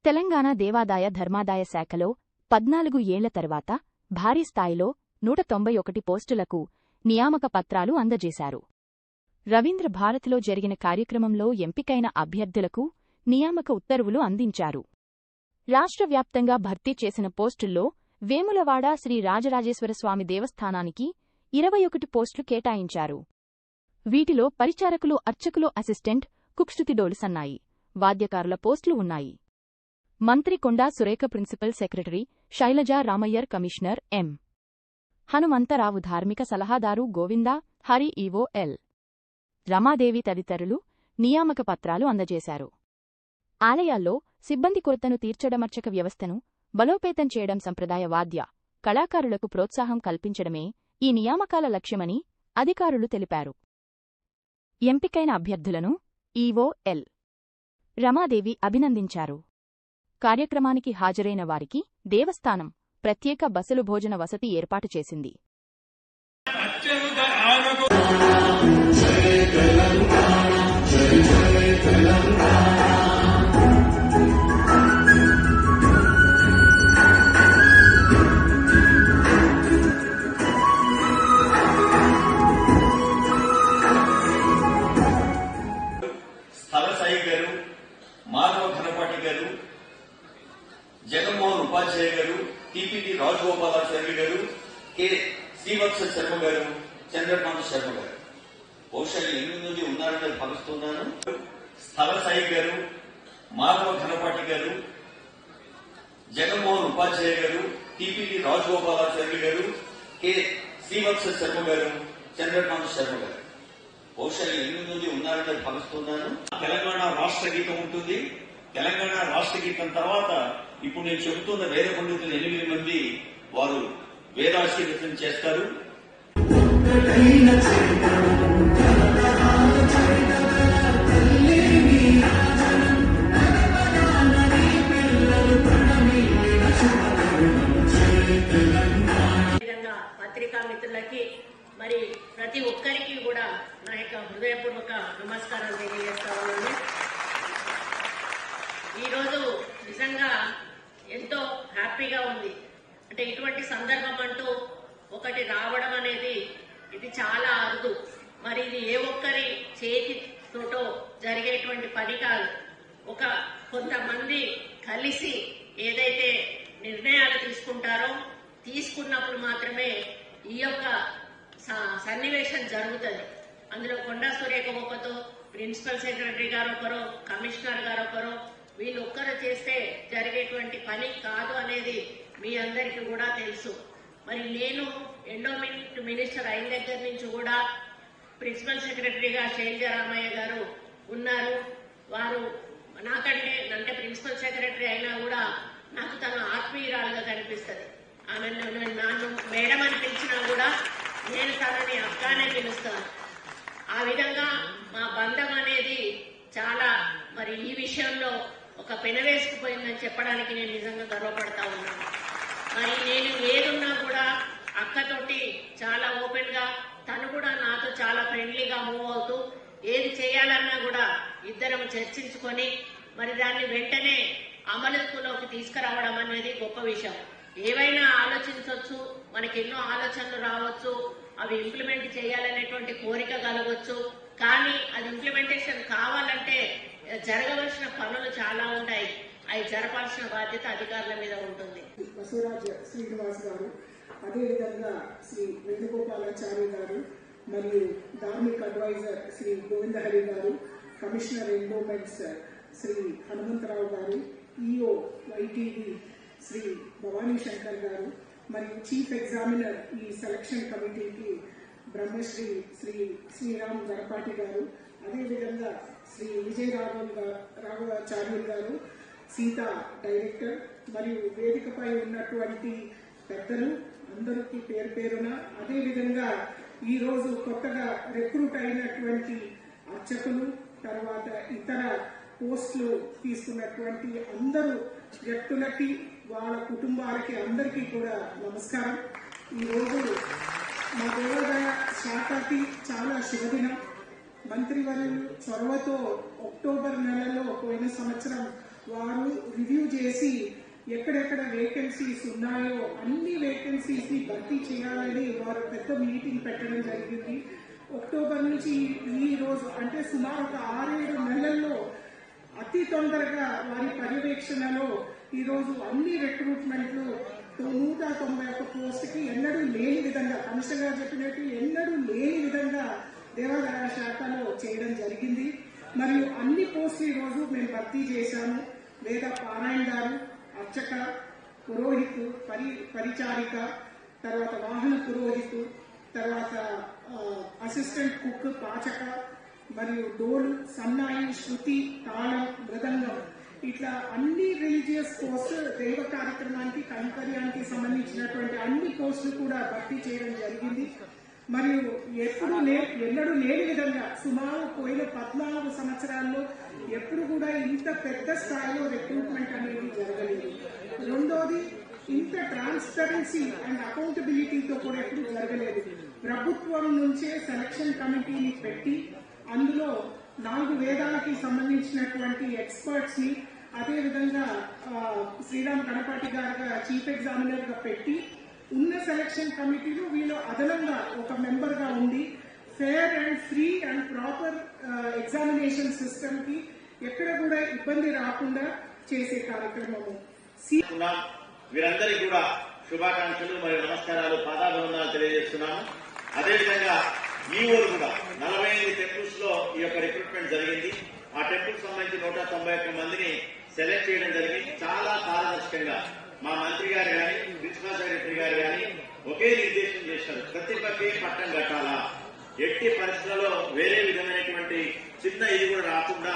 తెలంగాణ దేవాదాయ ధర్మాదాయ శాఖలో 14 ఏళ్ల తర్వాత భారీ స్థాయిలో 191 పోస్టులకు నియామక పత్రాలు అందజేశారు. రవీంద్ర భారతిలో జరిగిన కార్యక్రమంలో ఎంపికైన అభ్యర్థులకు నియామక ఉత్తర్వులు అందించారు. రాష్ట్ర వ్యాప్తంగా భర్తీ చేసిన పోస్టుల్లో వేములవాడ శ్రీ రాజరాజేశ్వరస్వామి దేవస్థానానికి 21 పోస్టులు కేటాయించారు. వీటిలో పరిచారకులు, అర్చకులు, అసిస్టెంట్ కుక్శృతిడోలు సన్నాయి, వాద్యకారుల పోస్టులు ఉన్నాయి. మంత్రి Konda Surekha principal secretary, Shailaja Ramaiyer commissioner, M. Hanumantharao ధార్మిక సలహాదారు, గోవిందా హరి ఈవో, ఎల్. రమాదేవి తదితరులు నియామక పత్రాలు అందజేశారు. ఆలయాల్లో సిబ్బంది కొరతను తీర్చడమర్చక వ్యవస్థను బలోపేతం చేయడం, సంప్రదాయ వాద్య కళాకారులకు ప్రోత్సాహం కల్పించడమే ఈ నియామకాల లక్ష్యమని అధికారులు తెలిపారు. ఎంపికైన అభ్యర్థులను ఈవో, ఎల్. రమాదేవి అభినందించారు. కార్యక్రమానికి హాజరైన వారికి దేవస్థానం ప్రత్యేక బస్సులు, భోజన వసతి ఏర్పాటు చేసింది. స్థలసాయి గారు, మాధవ ఘనపాటి గారు, జగన్మోహన్ ఉపాధ్యాయ గారు, టిపిటి రాజగోపాలాచార్య గారు, కె శ్రీవత్స శర్మ గారు, చంద్రకాంత శర్మ గారు. బహుశా 8 నుండి ఉన్నారని భావిస్తున్నాను. స్థలసాయి గారు, మాధవ ఘనపాటి గారు, జగన్మోహన్ ఉపాధ్యాయ గారు, టిపిటి రాజగోపాలాచార్య గారు, కె శ్రీవత్స శర్మ గారు, చంద్రకాంత శర్మ గారు. బహుశా 8 నుండి ఉన్నారని భావిస్తున్నాను. తెలంగాణ రాష్ట్ర గీతం ఉంటుంది. తెలంగాణ రాష్ట్ర గీతం తర్వాత ఇప్పుడు నేను చెబుతున్న వేద పండితులు 8 మంది వారు వేదాశీర్వచనం చేస్తారు. పత్రికా మిత్రులకి మరి ప్రతి ఒక్కరికి కూడా నా యొక్క హృదయపూర్వక నమస్కారాలు తెలియజేస్తా ఉన్నాను. ఈరోజు నిజంగా ఎంతో హ్యాపీగా ఉంది. అంటే ఇటువంటి సందర్భం అంటూ ఒకటి రావడం అనేది ఇది చాలా అరుదు. మరి ఇది ఏ ఒక్కరి చేతితోటో జరిగేటువంటి పని కాదు. కొంతమంది కలిసి ఏదైతే నిర్ణయాలు తీసుకుంటారో తీసుకున్నప్పుడు మాత్రమే ఈ యొక్క సన్నివేశం జరుగుతుంది. అందులో కొండా సురేఖ ఒకతో, ప్రిన్సిపల్ సెక్రటరీ గారు ఒకరు, కమిషనర్ గారు ఒకరు, వీళ్ళు ఒక్కరు చేస్తే జరిగేటువంటి పని కాదు అనేది మీ అందరికీ కూడా తెలుసు. మరి నేను ఎండోమెంట్ మినిస్టర్ అయిన దగ్గర నుంచి కూడా ప్రిన్సిపల్ సెక్రటరీగా శైలజా రామయ్య గారు ఉన్నారు. వారు నాకంటే అంటే ప్రిన్సిపల్ సెక్రటరీ అయినా కూడా నాకు తన ఆత్మీయురాలుగా కనిపిస్తుంది. ఆమె నన్ను మేడం అని పిలిచినా కూడా నేను తనని అక్కానే పిలుస్తాను. ఆ విధంగా మా బంధం అనేది చాలా మరి ఈ విషయంలో ఒక పెనవేసుకుపోయిందని చెప్పడానికి నేను నిజంగా గర్వపడతా ఉన్నాను. మరి నేను ఏదున్నా కూడా అక్కతోటి చాలా ఓపెన్ గా, తను కూడా నాతో చాలా ఫ్రెండ్లీగా మూవ్ అవుతూ ఏది చేయాలన్నా కూడా ఇద్దరం చర్చించుకొని మరి దాన్ని వెంటనే అమలులోకి తీసుకురావడం అనేది గొప్ప విషయం. ఏవైనా ఆలోచించవచ్చు, మనకి ఎన్నో ఆలోచనలు రావచ్చు, అవి ఇంప్లిమెంట్ చేయాలనేటువంటి కోరిక కలగవచ్చు. కానీ అది ఇంప్లిమెంటేషన్ కావాలంటే జరగవలసిన పనులు చాలా ఉంటాయి. అవి జరపాల్సిన బాధ్యత అధికారుల మీద ఉంటుంది. బసవరాజ శ్రీనివాస్ గారు, అదేవిధంగా శ్రీ వేణుగోపాలాచార్య గారు, మరియు ధార్మిక అడ్వైజర్ శ్రీ గోవిందహరి గారు, కమిషనర్ ఎండోమెంట్స్ శ్రీ హనుమంతరావు గారు, ఈఓ వైటీవీ శ్రీ భవానీ శంకర్ గారు, మరియు చీఫ్ ఎగ్జామినర్ ఈ సెలక్షన్ కమిటీకి బ్రహ్మశ్రీ శ్రీ శ్రీరామ్ గణపాటి గారు, అదేవిధంగా శ్రీ విజయ రాఘవాచార్యులు గారు, సీత డైరెక్టర్, మరియు వేదికపై ఉన్నటువంటి పెద్దలు అందరికీ పేరు పేరున, అదేవిధంగా ఈరోజు కొత్తగా రిక్రూట్ అయినటువంటి అర్చకులు, తర్వాత ఇతర పోస్టులు తీసుకున్నటువంటి అందరూ వ్యక్తులకి, వాళ్ళ కుటుంబాలకి అందరికీ కూడా నమస్కారం. ఈరోజు మా దేవాదాయ శాఖకి చాలా శుభదినం. మంత్రివర్యులు చొరవతో అక్టోబర్ నెలలో పోయిన సంవత్సరం వారు రివ్యూ చేసి ఎక్కడెక్కడ వేకెన్సీస్ ఉన్నాయో అన్ని వేకెన్సీస్ ని భర్తీ చేయాలని వారు పెద్ద మీటింగ్ పెట్టడం జరిగింది. అక్టోబర్ నుంచి ఈ రోజు అంటే సుమారు ఒక 6-7 నెలల్లో అతి తొందరగా వారి పర్యవేక్షణలో ఈరోజు అన్ని రిక్రూట్మెంట్లు 191 పోస్టుకి ఎన్నడూ లేని విధంగా కమిషనర్ గారు చెప్పినట్టు ఎన్నడూ లేని విధంగా దేవాదాయ శాఖలో చేయడం జరిగింది. మరియు అన్ని పోస్టులు ఈరోజు మేము భర్తీ చేశాము. వేద పారాయణ గారు, అర్చక, పురోహితు, పరిచారిక, తర్వాత వాహన పురోహితు, తర్వాత అసిస్టెంట్ కుక్, పాచక, మరియు డోలు, సన్నాయి, శృతి, తాళం, మృదంగం, ఇట్లా అన్ని రిలీజియస్ పోస్ట్ దైవ కార్యక్రమానికి కైంకర్యానికి సంబంధించినటువంటి అన్ని పోస్టులు కూడా భర్తీ చేయడం జరిగింది. మరియు ఎన్నడూ లేని విధంగా సుమారు పోయిన 14 సంవత్సరాల్లో ఎప్పుడు కూడా ఇంత పెద్ద స్థాయిలో రిక్రూట్మెంట్ అనేది జరగలేదు. రెండోది, ఇంత ట్రాన్స్పరెన్సీ అండ్ అకౌంటబిలిటీతో కూడా ఎప్పుడు జరగలేదు. ప్రభుత్వం నుంచే సెలక్షన్ కమిటీని పెట్టి అందులో 4 వేదాలకి సంబంధించినటువంటి ఎక్స్పర్ట్స్ ని అదేవిధంగా శ్రీరామ్ గణపాటి గారుగా చీఫ్ ఎగ్జామినర్ గా పెట్టి ఉన్న సెలక్షన్ కమిటీలో వీళ్ళు అదనంగా ఒక మెంబర్ గా ఉండి fair and free and proper examination system కి ఎక్కడ కూడా ఇబ్బంది రాకుండా చేసే కార్యక్రమము. వీరందరికీ కూడా శుభాకాంక్షలు మరియు నమస్కారాలు, పాదాభివందనాలు తెలియజేస్తున్నాము. అదేవిధంగా ఈ ఊరు కూడా 48 టెంపుల్స్ లో ఈ యొక్క రిక్రూట్మెంట్ జరిగింది. ఆ టెంపుల్స్ సంబంధించి 191 మందిని సెలెక్ట్ చేయడం జరిగింది. చాలా పారదర్శకంగా మా మంత్రి గారు కానీ ప్రిన్సిపల్ సెక్రటరీ గారు కానీ ఒకే నిర్దేశం చేశారు, ప్రతిభకే పట్టం కట్టాలా, ఎట్టి పరిస్థితులలో వేరే విధమైనటువంటి చిన్న ఇది కూడా రాకుండా